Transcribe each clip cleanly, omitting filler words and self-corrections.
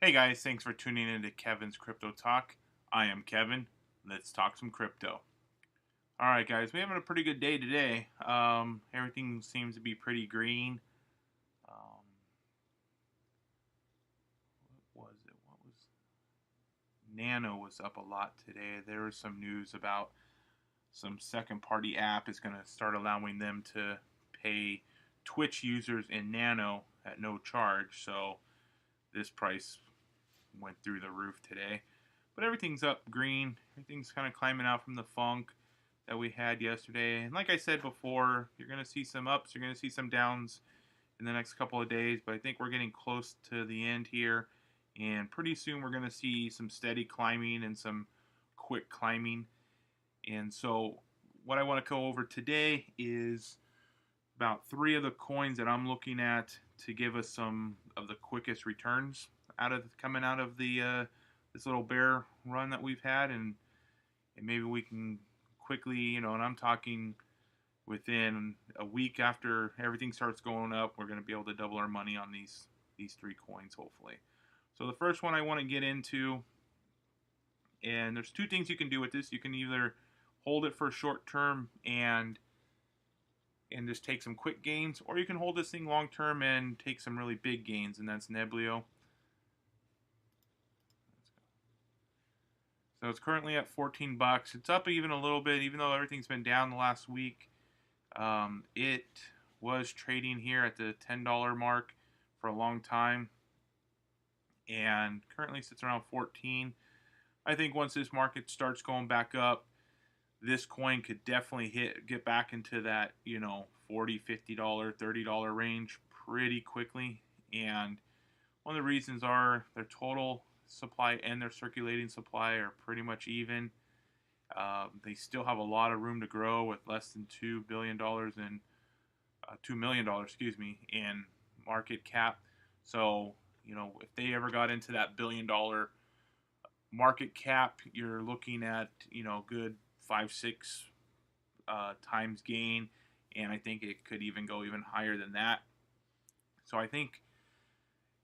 Hey guys, thanks for tuning in to Kevin's Crypto Talk. I am Kevin. Let's talk some crypto. All right, guys, we're having a pretty good day today. Everything seems to be pretty green. Um, what was it? What was Nano was up a lot today. There was some news about some second-party app is going to start allowing them to pay Twitch users in Nano at no charge. So this price went through the roof today. But everything's up green. Everything's kind of climbing out from the funk that we had yesterday. And like I said before, you're going to see some ups, you're going to see some downs in the next couple of days. But I think we're getting close to the end here. And pretty soon we're going to see some steady climbing and some quick climbing. And so what I want to go over today is about three of the coins that I'm looking at to give us some of the quickest returns coming out of the this little bear run that we've had, and maybe we can quickly, and I'm talking within a week after everything starts going up, we're going to be able to double our money on these three coins hopefully. So the first one I want to get into, and there's two things you can do with this. You can either hold it for short term and just take some quick gains, or you can hold this thing long term and take some really big gains, and that's Neblio. So it's currently at 14 bucks. It's up even a little bit, even though everything's been down the last week. It was trading here at the $10 mark for a long time, and currently sits around 14. I think once this market starts going back up, this coin could definitely get back into that, $40, $50, $30 range pretty quickly. And one of the reasons are their total supply and their circulating supply are pretty much even. They still have a lot of room to grow with less than $2 billion in $2 million, excuse me, in market cap. So, if they ever got into that $1 billion market cap, you're looking at, good 5-6 times gain, and I think it could even go even higher than that. So I think,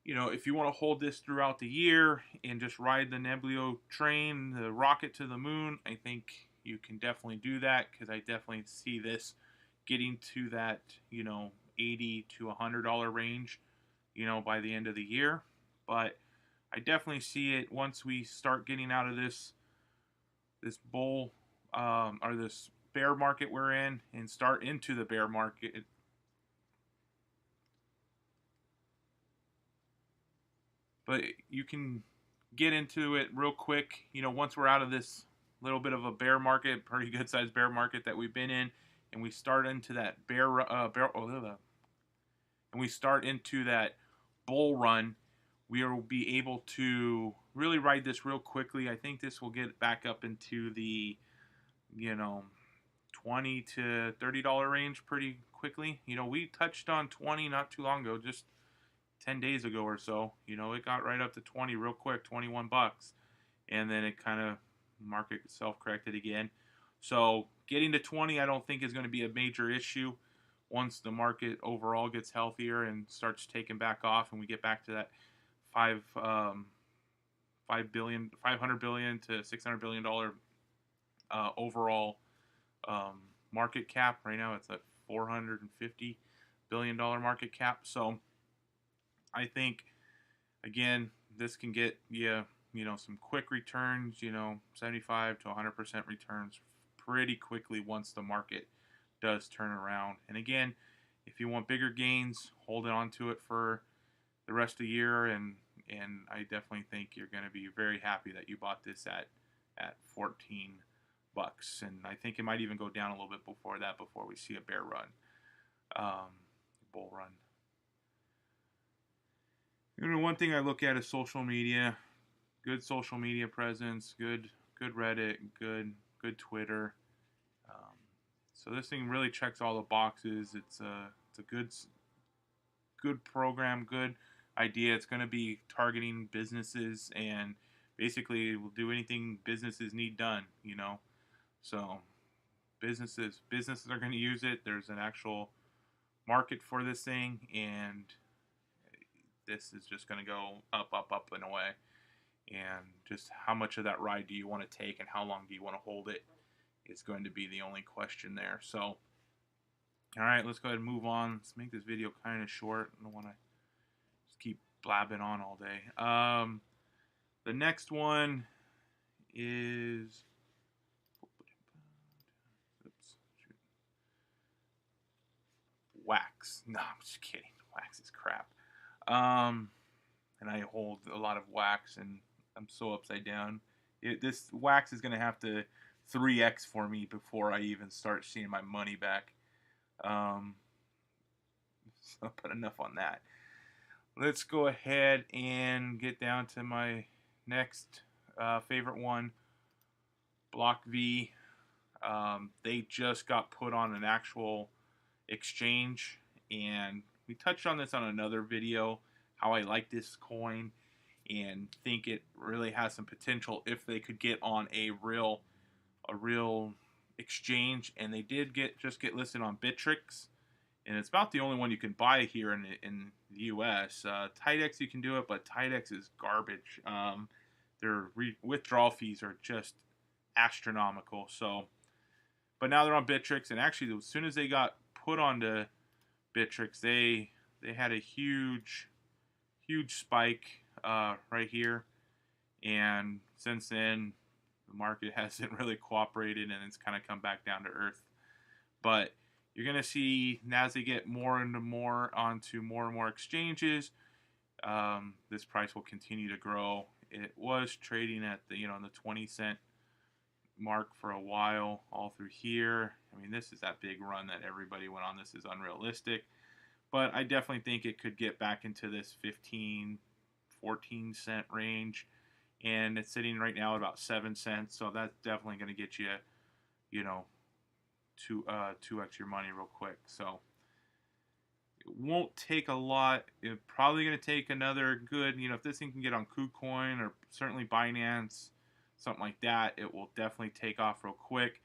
if you want to hold this throughout the year and just ride the Neblio train, the rocket to the moon, I think you can definitely do that, because I definitely see this getting to that, $80 to $100 range, by the end of the year. But I definitely see it once we start getting out of this bull or this bear market we're in and start into the bear market. But you can get into it real quick, once we're out of this little bit of a bear market, pretty good sized bear market that we've been in, and we start into that and we start into that bull run, we will be able to really ride this real quickly. I think this will get back up into the, you know, $20 to $30 range pretty quickly. We touched on 20 not too long ago, just 10 days ago or so. It got right up to 20 real quick, 21 bucks. And then it kind of market self-corrected again. So getting to 20 I don't think is going to be a major issue once the market overall gets healthier and starts taking back off, and we get back to that 500 billion to $600 billion overall market cap. Right now it's at $450 billion market cap. So I think, again, this can get some quick returns, 75 to 100% returns pretty quickly once the market does turn around. And again, if you want bigger gains, hold on to it for the rest of the year, and I definitely think you're going to be very happy that you bought this at 14 bucks. And I think it might even go down a little bit before that, before we see a bear run, bull run. One thing I look at is social media. Good social media presence, good Reddit, good Twitter. So this thing really checks all the boxes. It's a good program, good idea. It's going to be targeting businesses, and basically will do anything businesses need done. So businesses are going to use it. There's an actual market for this thing, and this is just going to go up, up, up and away. And just how much of that ride do you want to take and how long do you want to hold it is going to be the only question there. So, all right, let's go ahead and move on. Let's make this video kind of short. I don't want to just keep blabbing on all day. The next one is wax. No, I'm just kidding. Wax is crap. And I hold a lot of wax, and I'm so upside down. This wax is going to have to 3x for me before I even start seeing my money back. So, but enough on that. Let's go ahead and get down to my next favorite one, Blockv. They just got put on an actual exchange, and we touched on this on another video, how I like this coin and think it really has some potential if they could get on a real exchange. And they did just get listed on Bittrex, and it's about the only one you can buy here in the US. Tidex you can do it, but Tidex is garbage. Their withdrawal fees are just astronomical. So, but now they're on Bittrex, and actually as soon as they got put onto Bittrex, they had a huge spike right here, and since then the market hasn't really cooperated, and it's kind of come back down to earth. But you're going to see as they get more and more onto more and more exchanges, this price will continue to grow. It was trading at the the 20-cent mark for a while, all through here. I mean, this is that big run that everybody went on. This is unrealistic, but I definitely think it could get back into this 15, 14 cent range, and it's sitting right now at about 7 cents. So that's definitely going to get you, 2x your money real quick. So it won't take a lot. It's probably going to take another good, if this thing can get on KuCoin or certainly Binance, something like that, it will definitely take off real quick.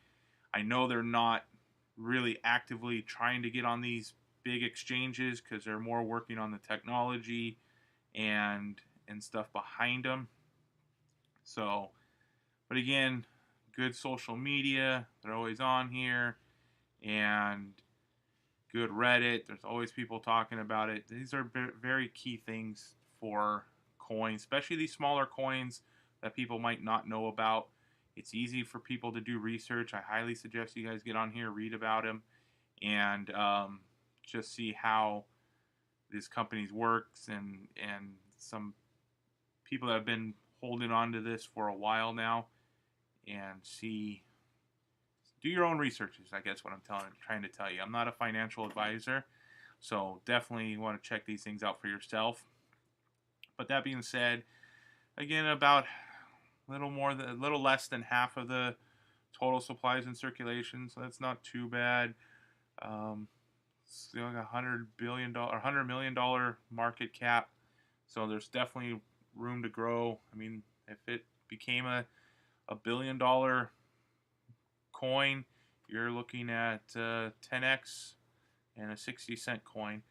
I know they're not really actively trying to get on these big exchanges because they're more working on the technology and stuff behind them. So, but again, good social media, they're always on here, and good Reddit, there's always people talking about it. These are very key things for coins, especially these smaller coins that people might not know about. It's easy for people to do research. I highly suggest you guys get on here, read about them, and just see how these companies works, and some people that have been holding on to this for a while now, and do your own researches. I guess what I'm trying to tell you. I'm not a financial advisor, so definitely want to check these things out for yourself. But that being said, again, about a little less than half of the total supplies in circulation, so that's not too bad. It's like $100 million market cap, so there's definitely room to grow. I mean, if it became a $1 billion coin, you're looking at 10x and a 60-cent coin.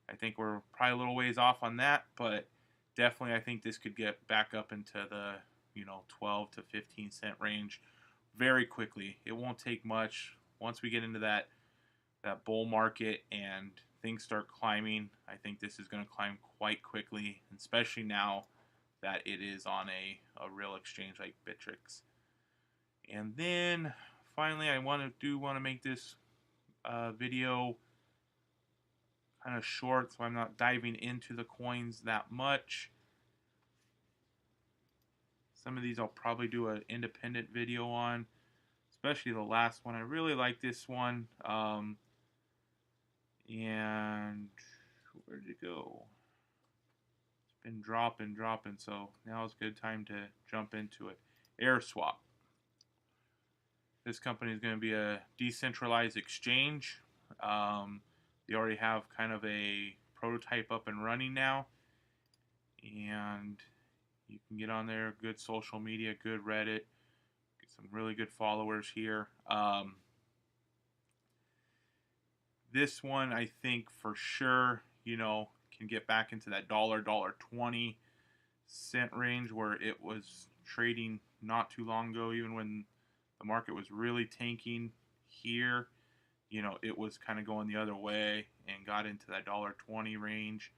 I think we're probably a little ways off on that, but definitely I think this could get back up into the 12 to 15 cent range very quickly. It won't take much. Once we get into that bull market and things start climbing, I think this is going to climb quite quickly, especially now that it is on a real exchange like Bittrex. And then finally, I want to make this video kind of short, so I'm not diving into the coins that much. Some of these I'll probably do an independent video on, especially the last one. I really like this one. And where did it go? It's been dropping, so now is a good time to jump into it. Airswap. This company is going to be a decentralized exchange. They already have kind of a prototype up and running now, and you can get on there. Good social media, good Reddit, get some really good followers here. This one, I think for sure, can get back into that $1.20 range where it was trading not too long ago, even when the market was really tanking here. You know, it was kind of going the other way and got into that $1.20 range.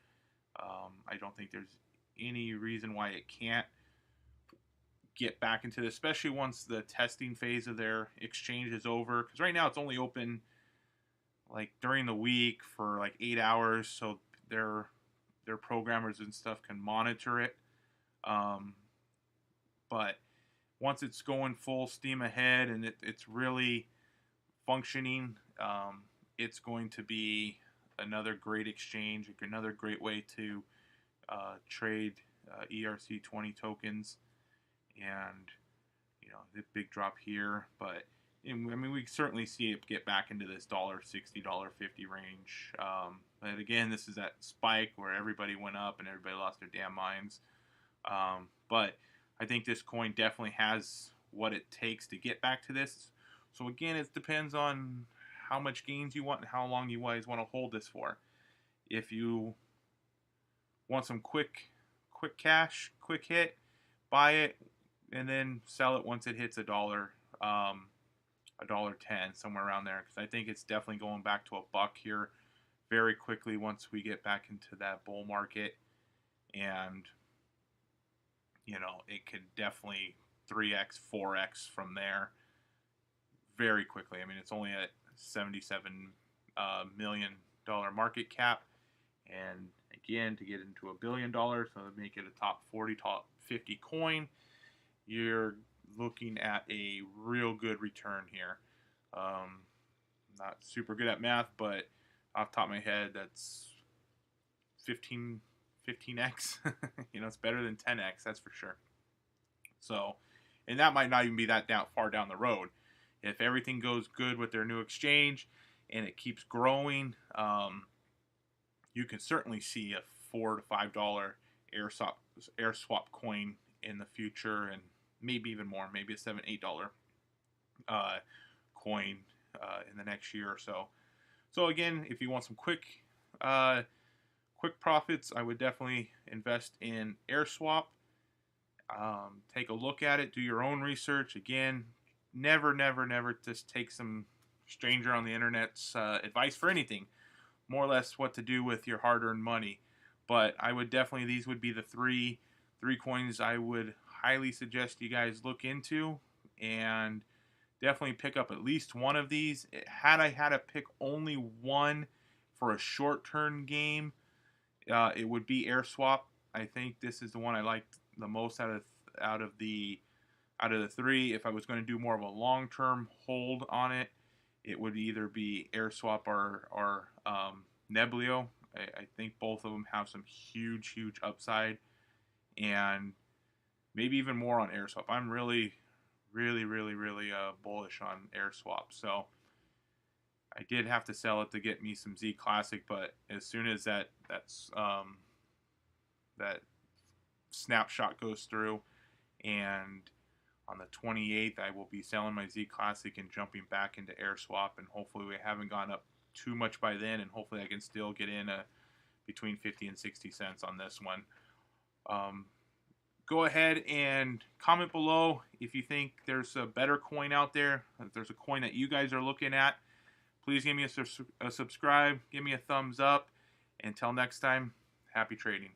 I don't think there's any reason why it can't get back into this, especially once the testing phase of their exchange is over. Because right now it's only open like during the week for like 8 hours, so their programmers and stuff can monitor it. But once it's going full steam ahead and it's really functioning, it's going to be another great exchange, another great way to trade ERC20 tokens. And you know, the big drop here, but I mean, we certainly see it get back into this $1.60, $1.50 range. But again, this is that spike where everybody went up and everybody lost their damn minds. But I think this coin definitely has what it takes to get back to this. So again, it depends on how much gains you want and how long you guys want to hold this for. If you want some quick cash, quick hit, buy it and then sell it once it hits $1, $1.10, somewhere around there. Because I think it's definitely going back to $1 here very quickly once we get back into that bull market. And you know, it could definitely 3x, 4x from there very quickly. I mean, it's only at $77 million market cap. And again, to get into $1 billion, so to make it a top 40, top 50 coin, you're looking at a real good return here. Not super good at math, but off the top of my head, that's 15x. You know, it's better than 10x, that's for sure. So, and that might not even be that far down the road. If everything goes good with their new exchange and it keeps growing, you can certainly see a $4 to $5 Airswap coin in the future, and maybe even more, maybe a $7, $8 coin in the next year or so. So again, if you want some quick profits, I would definitely invest in Airswap. Take a look at it, do your own research. Again, never just take some stranger on the internet's advice for anything. More or less what to do with your hard-earned money. But I would definitely, these would be the three coins I would highly suggest you guys look into, and definitely pick up at least one of these. Had I had to pick only one for a short-term game, it would be Airswap. I think this is the one I liked the most out of the three. If I was going to do more of a long-term hold on it, it would either be Airswap or Neblio. I think both of them have some huge upside, and maybe even more on Airswap. I'm really bullish on Airswap. So I did have to sell it to get me some Z Classic, but as soon as that snapshot goes through, and on the 28th, I will be selling my Z Classic and jumping back into Airswap, and hopefully we haven't gone up too much by then, and hopefully I can still get in between 50 and 60 cents on this one. Go ahead and comment below if you think there's a better coin out there, if there's a coin that you guys are looking at. Please give me a subscribe, give me a thumbs up. Until next time, happy trading.